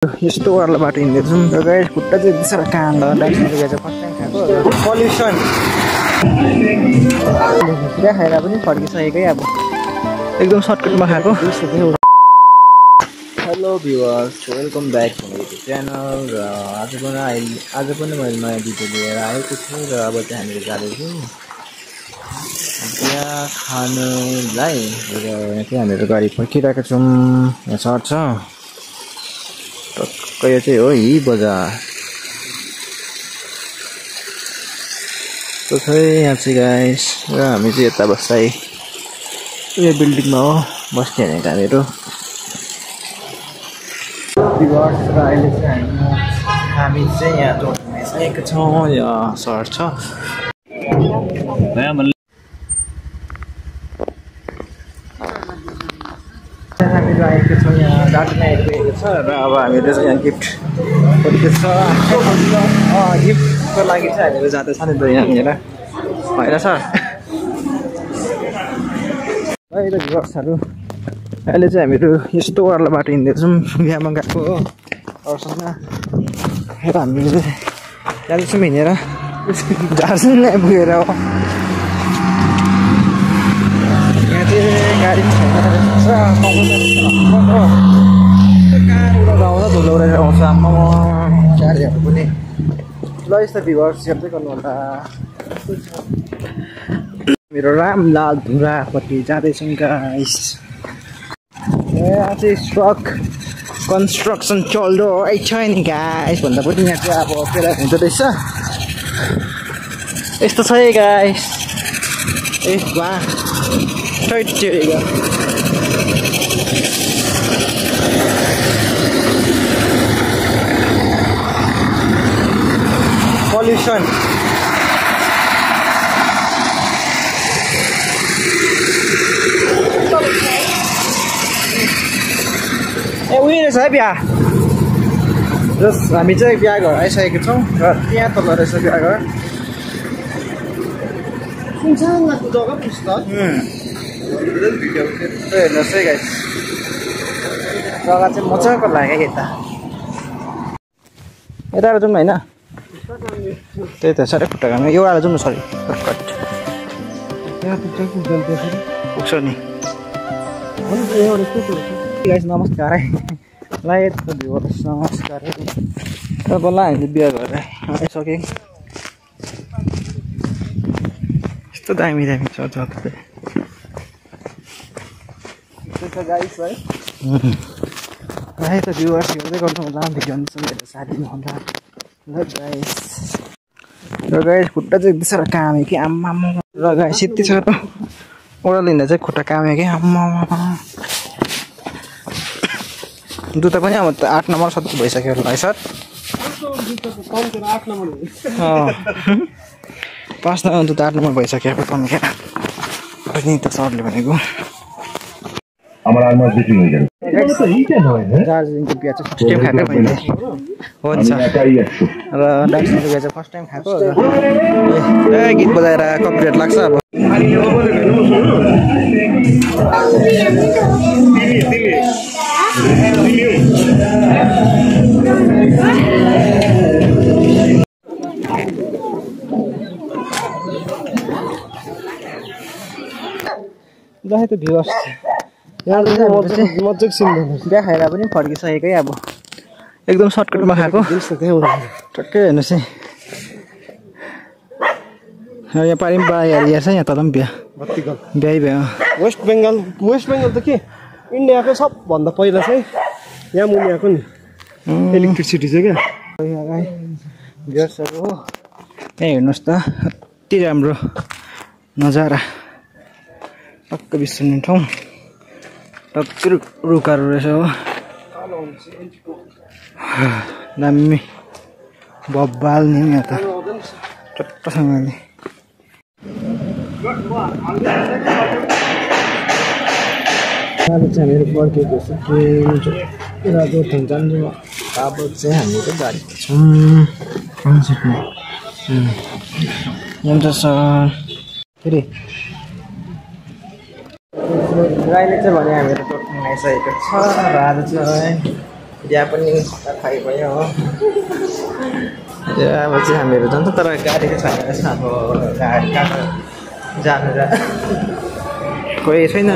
यस्तो वाला बाटो हिँड्दैछौँ र गाइस खुट्टा चाहिँ यति साह्रो काँडा डाक्सिनको चाहिँ फर्स्ट टाइम खाएको पल्युसन पुरा खाएर पनि फर्किसकेकै अब एकदम सर्टकटमा खाएको। Hello viewers, welcome back to my channel. र आज पनि मैले नयाँ भिडियो लिएर आएको छु र अब चाहिँ हामीले जाँदैछौँ त्यहाँ खानुलाई र यहाँ चाहिँ हामीहरू गाडी पर्खिरहेका छौँ। यहाँ सर्ट छ टक्क, यो चाहिँ हो यही बजार तो खै यहाँ चाहिँ गाइस। र हामी चाहिँ यता बस्दै यो बिल्डिङमा हो बस्ने भनेको हामीहरू। र अहिले चाहिँ हामी चाहिँ यहाँ जोडिसकेको छौँ। यो सहर छ हामीहरू आएको छौँ यहाँ बाटोमा आइपुगेको छ र अब हामीहरू चाहिँ यहाँ गिफ्ट खोज्दैछ। गिफ्टको लागि चाहिँ हामीहरू जाँदैछ नि त यहाँनिर होइन सर। अहिले भ्युअर्सहरू अहिले चाहिँ हामीहरू यस्तो वाला बाटो हिँड्दैछौँ बिहामा गएको हो अरूसँग। र हामीले जाँदैछौँ हिँडेर झारसम्म आइपुगेर हो। यहाँ चाहिँ गाडी पनि छैन गाउँदा धुलो रहेर आउँछ आम्मा गाडीहरू पनि। ल यस्तो भ्युअर्स हेर्दै गर्नु होला। मेरो रामलाल धुरापट्टि जाँदैछौँ गाइस। यहाँ चाहिँ स्ट्रक कन्स्ट्रक्सन चलिरहेको छ नि गाइस भन्दा पनि यहाँ चाहिँ अब पेला हुँदो रहेछ। यस्तो छ है गाइस। ए वाह टैटेगा पल्युसन ए उयो रहेछ है बिहा। जस हामी चाहिँ बिहा घर आइसकेको छौँ र त्यहाँ तल रहेछ बिहा घर। जग्गा पुस्त हेर्नुहोस् है गाइस, जग्गा चाहिँ मजाको लाग्यो यता यताबाट जाउँ होइन। त्यही त साह्रै खुट्टा घाम एउटाबाट जाउँ न सरी सर्टकट पुग्छ नि गाइस। नमस्कार है ल यता भ्युअर्स नमस्कार है। र बल्ल हामीले बिहा गरेर आइसक्यौँ। यस्तो दामी दामी छ जग्गा गाइस है। त भ्युअर्स हेर्दै गर्नु होला भिडियो मेरो साथी होला ल गाइस। र गाइस खुट्टा चाहिँ यति साह्रो काम्यो कि आम्मा। र गाइस यति साह्रो ओह्रालो हिँड्दा चाहिँ खुट्टा काम्यो कि आम्मा। जुत्ता पनि अब 8 नम्बर 7 भइसक्यो होला है सर। 5 नम्बर जुत्ता 8 नम्बर भइसक्यो तन्केर पनि त सरले भनेको। दार्जिलिङको बिहा चाहिँ फर्स्ट टाइम खाएको मैले हुन्छ। र दार्जिलिङको बिहा चाहिँ फर्स्ट टाइम खाएको र गीत बजाएर कपिराइट लाग्छ अब। जस्तै त भ्युअर्स मजाको सिन बिहा खाएर पनि फर्किसकेकै अब एकदम सर्टकटमा खाएको टक्कै हेर्नुहोस् है। यहाँ पारि पनि बडा एरिया छ यहाँ तल पनि बिहा भयो। वेस्ट बेङ्गल त के इन्डियाको सबभन्दा पहिला चाहिँ यहाँ मुनि आएको नि इलेक्ट्रिसिटी चाहिँ क्या भ्युअर्सहरू हो। यहाँ हेर्नुहोस् त कति राम्रो नजारा टक्क बिर्सने ठाउँ टक्कै रुखहरू रहेछ हो दामी बब्बाल नि यहाँ त टक्कसँगले। हामीहरू पर्खेको छ जोरथाङ जान्छु। अब चाहिँ हामीहरू गाडीको छौँ कन्सर्टमा हुन्छ सर के अरे अहिले चाहिँ भने हामीहरू जोरथाङ आइसकेको छ र आज चाहिँ बिहा पनि थाहै भयो हो अब चाहिँ हामीहरू जान्छ तर गाडी चाहिँ छैन रहेछ अब गाडी कहाँ जानु र कोही छैन